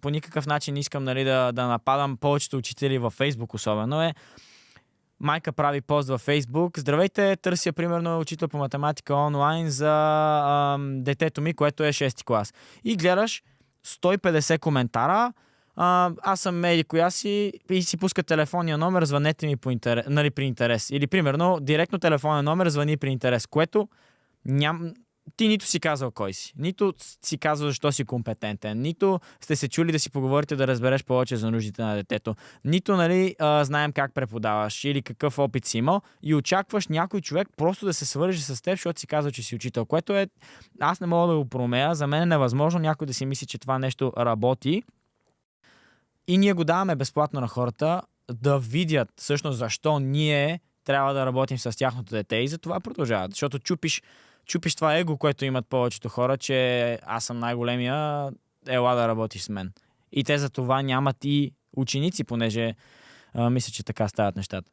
по никакъв начин не искам, нали, да нападам повечето учители във Фейсбук особено е. Майка прави пост във Фейсбук. Здравейте, търся примерно учител по математика онлайн за детето ми, което е 6-ти клас. И гледаш 150 коментара. Аз съм меди коя си и си пуска телефонния номер, звънете ми по интерес, нали, при интерес. Или примерно директно телефонен номер, звъни при интерес, което ти нито си казал кой си, нито си казал защо си компетентен, нито сте се чули да си поговорите да разбереш повече за нуждите на детето, нито, нали, знаем как преподаваш или какъв опит си имал и очакваш някой човек просто да се свърже с теб, защото си казал, че си учител, което е, аз не мога да го промея, за мен е невъзможно някой да си мисли, че това нещо работи и ние го даваме безплатно на хората да видят всъщност защо ние трябва да работим с тяхното дете и за това продължават, защото чупиш това его, което имат повечето хора, че аз съм най-големия, ела да работиш с мен. И те за това нямат и ученици, понеже мисля, че така стават нещата.